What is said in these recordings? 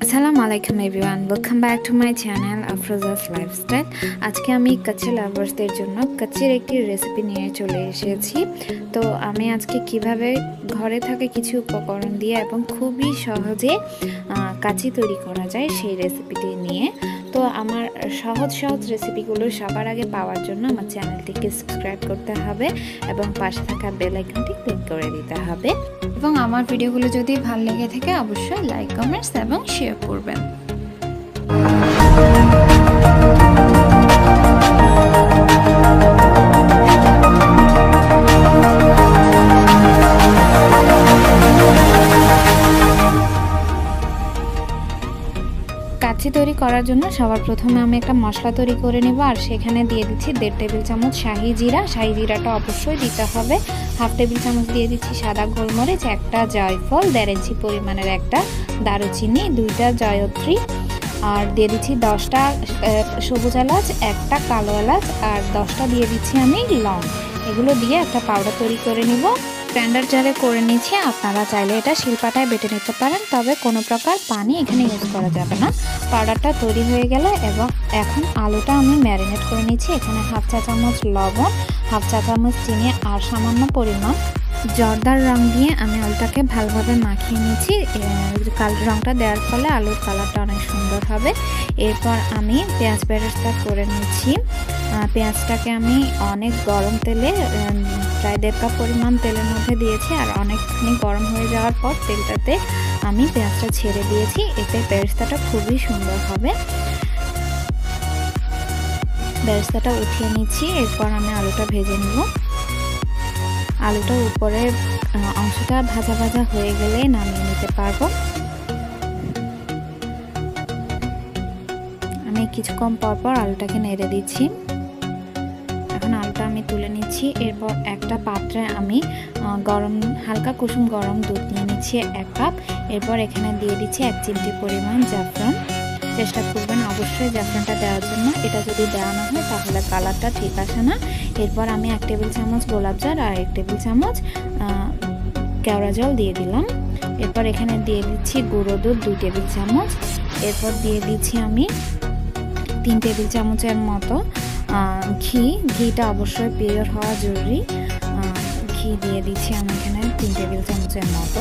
আসসালামু আলাইকুম everyone, welcome back to my channel Afroza's lifestyle. আজকে আমি কাচ্চি লাভার্সদের জন্য কাচ্চির একটি রেসিপি নিয়ে চলে এসেছি। তো আমি আজকে কিভাবে ঘরে থাকা কিছু উপকরণ দিয়ে এবং খুবই সহজে কাচ্চি তৈরি করা যায় সেই রেসিপিটি নিয়ে। তো আমার সহজ রেসিপিগুলো সবার আগে পাওয়ার জন্য আমার চ্যানেলটিকে সাবস্ক্রাইব করতে হবে এবং পাশে থাকা বেল আইকনটি ক্লিক করে দিতে হবে। এবং আমার ভিডিওগুলো যদি ভালো লেগে থাকে অবশ্যই লাইক, কমেন্টস এবং শেয়ার করবেন। কাচ্চি তৈরি করার জন্য সবার প্রথমে আমি একটা মশলা তৈরি করে নেব, আর সেখানে দিয়ে দিচ্ছি 1.5 টেবিল চামচ শাহি জিরা। শাহি জিরাটা অবশ্যই দিতে হবে। 1/2 টেবিল চামচ দিয়ে দিচ্ছি সাদা গোলমরিচ, একটা জয়ফল, 1.5 ইঞ্চি পরিমাণের একটা দারুচিনি, 2টা জয়ত্রী, আর দিয়ে দিচ্ছি 10টা সবুজ এলাচ, একটা কালো এলাচ, আর 10টা দিয়ে দিচ্ছি আমি লং। এগুলো দিয়ে একটা পাউডার তৈরি করে নিব। গ্রাইন্ডার জারে করে নিচ্ছি। আপনারা চাইলে এটা শিলপাটায় বেটে নিতে পারেন, তবে কোনো প্রকার পানি এখানে ইউজ করা যাবে না। পাউডারটা তৈরি হয়ে গেলে এবং এখন আলুটা আমি ম্যারিনেট করে নিচ্ছি। এখানে 1/2 চা চামচ লবণ, 1/2 চা চামচ চিনি আর সামান্য পরিমাণ জর্দার রং দিয়ে আমি আলুটাকে ভালোভাবে মাখিয়ে নিচ্ছি। রংটা দেওয়ার ফলে আলুর কালারটা অনেক সুন্দর হবে। এরপর আমি পেঁয়াজ বেরেস্তা করে নিচ্ছি। পেঁয়াজটাকে আমি অনেক গরম তেলে, প্রায় 1.5 কাপ পরিমাণ তেলের মধ্যে দিয়েছি, আর অনেকখানি গরম হয়ে যাওয়ার পর তেলটাতে আমি পেঁয়াজটা ছেড়ে দিয়েছি। এতে বেরেস্তাটা খুবই সুন্দর হবে। বেরেস্তাটা উঠিয়ে নিচ্ছি। এরপর আমি আলুটা ভেজে নিব। আলুটার উপরের অংশটা ভাজা ভাজা হয়ে গেলে নামিয়ে নিতে পারবো। আমি কিছুক্ষণ পর আলুটাকে নেড়ে দিচ্ছি। এখন আলুটা আমি তুলে নিচ্ছি। এরপর একটা পাত্রে আমি হালকা কুসুম গরম দুধ নিয়ে নিচ্ছি 1 কাপ। এরপর এখানে দিয়ে দিচ্ছি 1 চিমটি পরিমাণ জাফরান। চেষ্টা করবেন অবশ্যই জাফরানটা দেওয়ার জন্য। এটা যদি দেওয়া না হয় তাহলে কালারটা ঠিক আসে না। এরপর আমি 1 টেবিল চামচ গোলাপ জল আর 1 টেবিল চামচ কেওড়া জল দিয়ে দিলাম। এরপর এখানে দিয়ে দিচ্ছি গুঁড়ো দুধ 2 টেবিল চামচ। এরপর দিয়ে দিচ্ছি আমি 3 টেবিল চামচের মতো ঘিটা অবশ্যই পিওর হওয়া জরুরি। ঘি দিয়ে দিচ্ছি আমি এখানে 3 টেবিল চামচের মতো।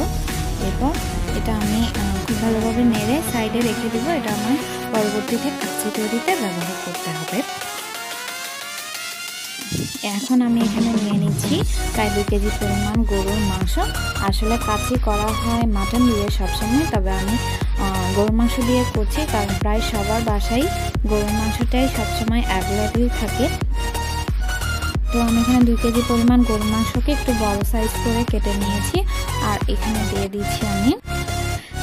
এরপর এটা আমি খুব ভালোভাবে নেড়ে সাইডে রেখে দেবো। এটা আমার পরবর্তীতে কাচ্চি তৈরিতে ব্যবহার করতে হবে। এখন আমি এখানে নিয়ে নিচ্ছি প্রায় 2 কেজি পরিমাণ গরুর মাংস। আসলে কাচ্চি করা হয় মাটন দিয়ে সবসময়, তবে আমি গরুর মাংস দিয়ে করছি, কারণ প্রায় সবার বাসায় গরুর মাংসটাই সবসময় অ্যাভেলেবেল থাকে। তো আমি এখানে 2 কেজি পরিমাণ গরুর মাংসকে একটু বড় সাইজ করে কেটে নিয়েছি। আর এখানে দিয়ে দিচ্ছি আমি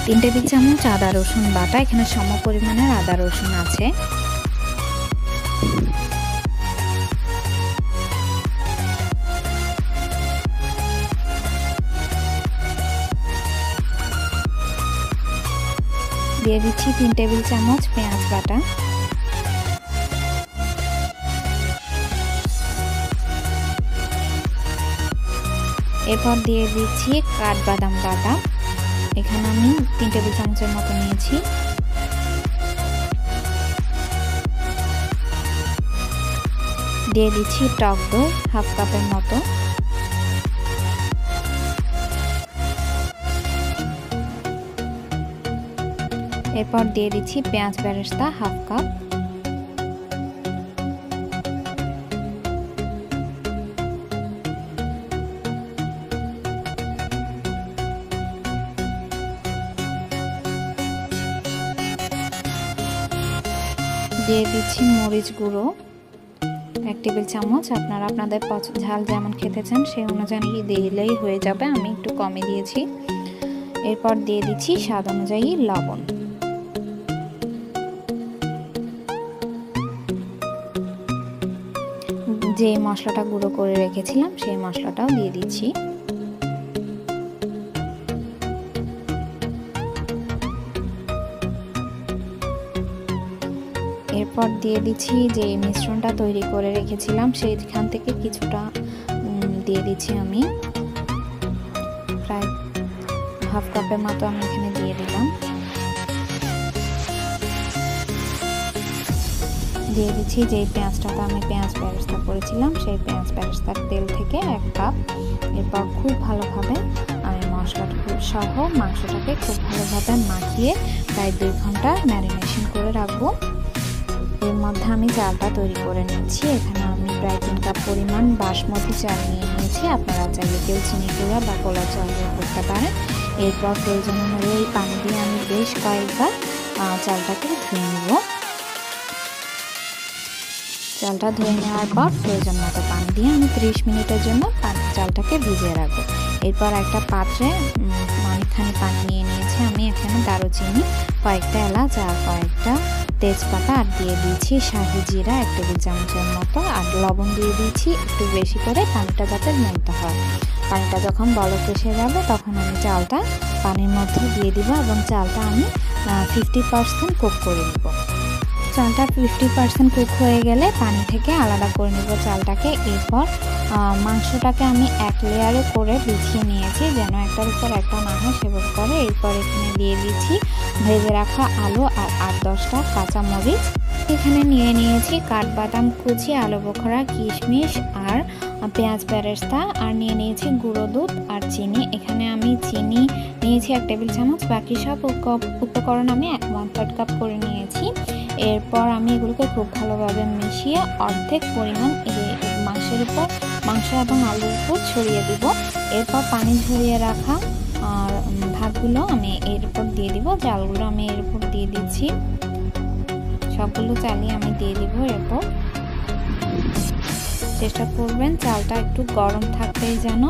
3 টেবিল চামচ আদা রসুন বাটা। এখানে সম পরিমাণের আদা রসুন আছে। দিয়ে দিচ্ছি 3 টেবিল চামচ পেঁয়াজ বাটা। এরপর দিয়ে দিচ্ছি কাঠবাদাম বাটা। এখানে আমি 3 টেবিল চামচের মতো নিয়েছি। দিয়ে দিচ্ছি টক দই 1/2 কাপের মতো। এরপর দিয়ে দিচ্ছি পেঁয়াজ বেরেস্তা 1/2 কাপ। দিয়ে দিচ্ছি মরিচ গুঁড়ো 1 টেবিল চামচ। আপনারা আপনাদের ঝাল যেমন খেতে চান সেই অনুযায়ী দিলেই হয়ে যাবে, আমি একটু কমই দিয়েছি। এরপর দিয়ে দিচ্ছি স্বাদ অনুযায়ী লবণ। যে মশলাটা গুঁড়ো করে রেখেছিলাম সেই মশলাটাও দিয়ে দিচ্ছি। এরপর দিয়ে দিচ্ছি যে মিশ্রণটা তৈরি করে রেখেছিলাম সেইখান থেকে কিছুটা দিয়ে দিচ্ছি আমি। প্রায় হাফ কাপের মতো আমি এখানে দিয়ে দিলাম। দিয়ে দিচ্ছি যেই পেঁয়াজটাতে আমি পেঁয়াজ বেরেস্তা করেছিলাম সেই পেঁয়াজ বেরেস্তার তেল থেকে 1 কাপ। এরপর খুব ভালোভাবে আমি মশলাটা সহ মাংসটাকে খুব ভালোভাবে মাখিয়ে প্রায় 2 ঘন্টা ম্যারিনেশন করে রাখবো। এর মধ্যে আমি চালটা তৈরি করে নিচ্ছি। এখানে আমি প্রায় 3 কাপ পরিমাণ বাসমতি চাল নিয়ে নিয়েছি। আপনারা চাইলে কেউ চিনি গুঁড়া বা পোলাও চাল দিয়ে করতে পারেন। এরপর প্রয়োজন অনুযায়ী পানি দিয়ে আমি বেশ কয়েকবার চালটাকে ধুয়ে নেব। চালটা ধুয়ে নেওয়ার পর প্রয়োজন মতো পানি দিয়ে আমি 30 মিনিটের জন্য চালটাকে ভিজিয়ে রাখবো। এরপর একটা পাত্রে অনেকখানি পানি নিয়ে নিয়েছি আমি। এখানে দারুচিনি, কয়েকটা এলাচ আর কয়েকটা তেজপাতা আর দিয়ে দিয়েছি শাহি জিরা 1 টেবিল চামচের মতো, আর লবণ দিয়ে দিয়েছি একটু বেশি করে, পানিটা যাতে মলতে হয়। পানিটা যখন বলক এসে যাবে তখন আমি চালটা পানির মধ্যে দিয়ে দিব এবং চালটা আমি 50% কুক করে নেব। চালটা 50% কুক হয়ে গেলে পানি থেকে আলাদা করে নেব চালটাকে। এরপর মাংসটাকে আমি 1 লেয়ারে করে বিছিয়ে নিয়েছি যেন একটার উপর একটা না হয় সেভাবে করে। এরপর এখানে দিয়ে দিচ্ছি ভেজে রাখা আলু আর 8-10টা কাঁচা মরিচ। এখানে নিয়ে নিয়েছি কাঠবাদাম কুচি, আলু বোখরা, কিশমিশ আর পেঁয়াজ বেরেস্তা, আর নিয়ে নিয়েছি গুঁড়ো দুধ আর চিনি। এখানে আমি চিনি নিয়েছি 1 টেবিল চামচ, বাকি সব উপকরণ আমি 1/3 কাপ করে নিয়েছি। এরপর আমি এগুলোকে খুব ভালোভাবে মিশিয়ে অর্ধেক পরিমাণ মাংসের উপর, মাংস এবং আলুর উপর ছড়িয়ে দিব। এরপর পানি ঝরিয়ে রাখা আর ভাতগুলো আমি এর উপর দিয়ে দিব, চালগুলো আমি এর উপর দিয়ে দিচ্ছি। সবগুলো চালই আমি দিয়ে দিব। এরপর চেষ্টা করবেন চালটা একটু গরম থাকতেই যেন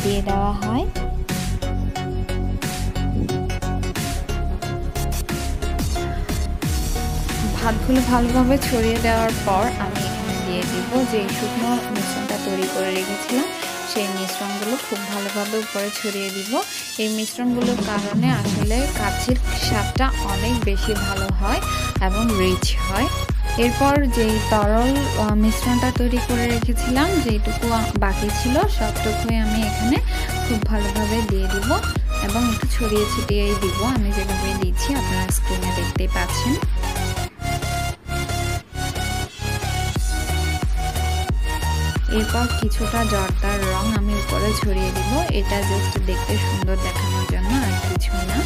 দিয়ে দেওয়া হয়। ভাতগুলো ভালোভাবে ছড়িয়ে দেওয়ার পর আমি এখানে দিয়ে দিব যে শুকনো মিশ্রণটা তৈরি করে রেখেছিলাম সেই মিশ্রণগুলো খুব ভালোভাবে উপরে ছড়িয়ে দিব। এই মিশ্রণগুলোর কারণে আসলে কাচ্চির স্বাদটা অনেক বেশি ভালো হয় এবং রিচ হয়। এরপর যেই তরল মিশ্রণটা তৈরি করে রেখেছিলাম, যেটুকু বাকি ছিল সবটুকুই আমি এখানে খুব ভালোভাবে দিয়ে দিব এবং একটু ছড়িয়ে ছিটিয়েই দিব। আমি যেভাবে দিচ্ছি আপনারা স্ক্রিনে দেখতেই পাচ্ছেন। এরপর কিছুটা জর্দার রং আমি উপরে ছড়িয়ে দিব। এটা জাস্ট দেখতে সুন্দর দেখানোর জন্য, আর কিছু না।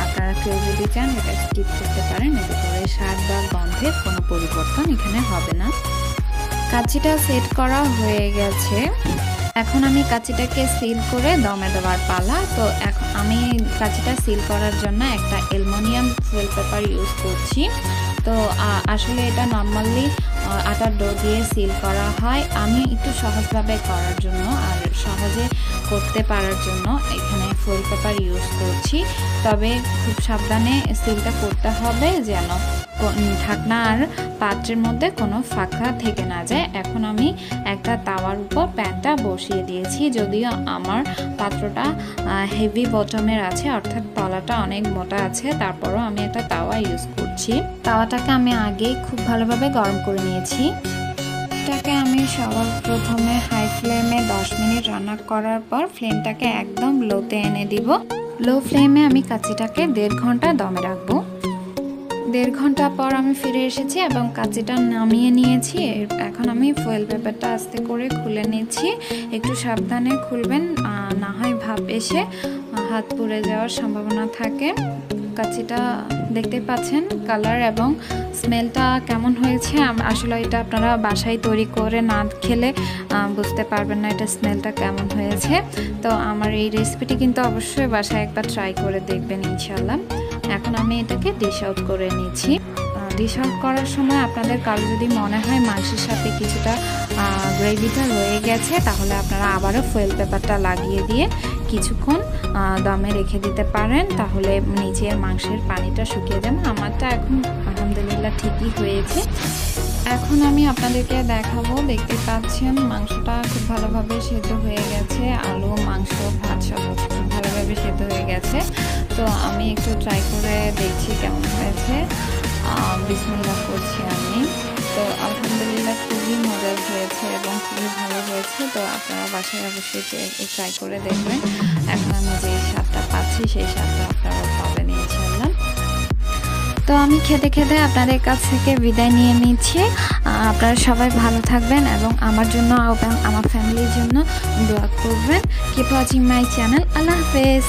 আপনারা কেউ যদি চান এটা স্কিপ করতে পারেন, এতে করে স্বাদ বা গন্ধের কোনো পরিবর্তন এখানে হবে না। কাচ্চিটা সেট করা হয়ে গেছে। এখন আমি কাচ্চিটাকে সিল করে দমে দেওয়ার পালা। তো এখন আমি কাচ্চিটা সিল করার জন্য একটা অ্যালুমিনিয়াম ফয়েল পেপার ইউজ করছি। তো আসলে এটা নর্মালি আটার ডো দিয়ে সিল করা হয়। আমি একটু সহজভাবে করার জন্য আর সহজে করতে পারার জন্য এখানে ফয়েল পেপার ইউজ করছি। তবে খুব সাবধানে সিলটা করতে হবে যেন ঢাকনা আর পাত্রের মধ্যে কোনো ফাঁকা থেকে না যায়। এখন আমি একটা তাওয়ার উপর প্যানটা বসিয়ে দিয়েছি। যদিও আমার পাত্রটা হেভি বটমের আছে, অর্থাৎ তলাটা অনেক মোটা আছে, তারপরও আমি একটা তাওয়া ইউজ করছি। তাওয়াটাকে আমি আগেই খুব ভালোভাবে গরম করে নিয়েছি। এটাকে আমি সবার প্রথমে হাই ফ্লেমে 10 মিনিট রান্না করার পর ফ্লেমটাকে একদম লোতে এনে দিব। লো ফ্লেমে আমি কাচ্চিটাকে 1.5 ঘন্টা দমে রাখবো। 1.5 ঘন্টা পর আমি ফিরে এসেছি এবং কাচ্চিটা নামিয়ে নিয়েছি। এখন আমি ফয়েল পেপারটা আস্তে করে খুলে নিচ্ছি। একটু সাবধানে খুলবেন, না হয় ভাপ এসে হাত পুড়ে যাওয়ার সম্ভাবনা থাকে। কাচ্চিটা দেখতে পাচ্ছেন কালার এবং স্মেলটা কেমন হয়েছে। আসলে এটা আপনারা বাসায় তৈরি করে না খেলে বুঝতে পারবেন না এটা স্মেলটা কেমন হয়েছে। তো আমার এই রেসিপিটি কিন্তু অবশ্যই বাসায় একবার ট্রাই করে দেখবেন ইনশাল্লাহ। এখন আমি এটাকে ডিশ আউট করে নিচ্ছি। ডিশ আউট করার সময় আপনাদের কারো যদি মনে হয় মাংসের সাথে কিছুটা গ্রেভিটা রয়ে গেছে, তাহলে আপনারা আবারও ফয়েল পেপারটা লাগিয়ে দিয়ে কিছুক্ষণ দমে রেখে দিতে পারেন, তাহলে নিচের মাংসের পানিটা শুকিয়ে যাবে। আমারটা এখন আলহামদুলিল্লাহ ঠিকই হয়েছে। এখন আমি আপনাদেরকে দেখাবো। দেখতে পাচ্ছেন মাংসটা খুব ভালোভাবে সেদ্ধ হয়ে গেছে, আলু, মাংস, ভাত সব খুব ভালোভাবে সেদ্ধ হয়ে গেছে। তো আমি একটু ট্রাই করে দেখছি কেমন হয়েছে। বিসমিল্লাহ করছি আমি। তো আলহামদুলিল্লাহ খুবই মজার হয়েছে এবং খুবই ভালো হয়েছে। তো আপনারা বাসায় অবশ্যই ট্রাই করে দেখবেন। এখন আমি যে স্বাদটা পাচ্ছি সেই স্বাদটা আপনারা পাবেন ইনশাল্লাহ। তো আমি খেতে খেতে আপনাদের কাছ থেকে বিদায় নিয়ে নিচ্ছি। আপনারা সবাই ভালো থাকবেন এবং আমার জন্য এবং আমার ফ্যামিলির জন্য দোয়া করবেন। Keep watching my channel. Allah হাফেজ।